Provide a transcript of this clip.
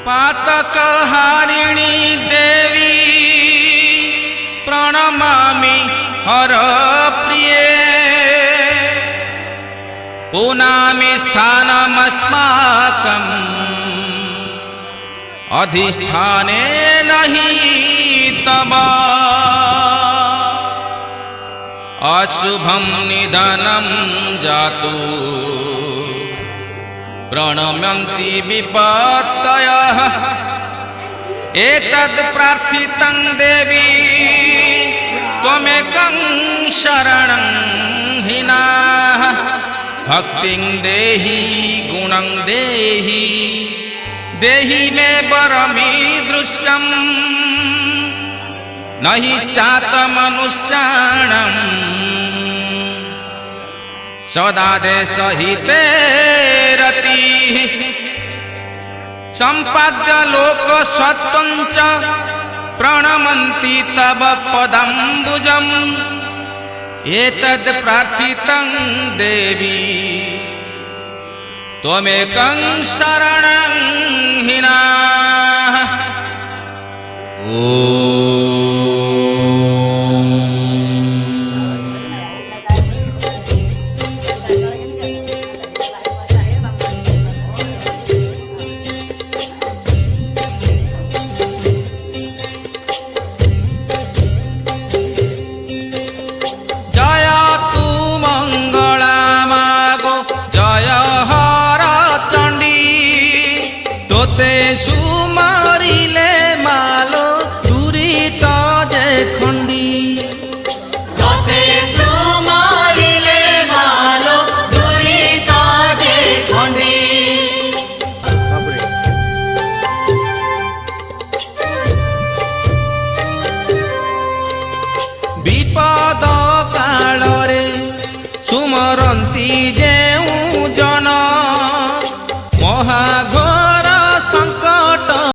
पातकहारिणी देवी प्रणमामि हर प्रिये पुनामि स्थानमस्माकम् अधिष्ठाने नहि तव अशुभं निधनं जातु प्रणम्यन्ति विपत्तयः एतद् प्रार्थितं देवी त्वमेकं शरणं हिनाः भक्तिं देहि गुणं देहि देहि मे वरमीदृश्यं नहि स्यात् मनुष्याणां सदा देशहिते रतिः सम्पाद्य लोकसत्त्वं च प्रणमन्ति तव पदाम्बुजम् एतद् प्रार्थितं देवी त्वमेकं शरणं हिनाः। विपद कालरे सुमरन्ति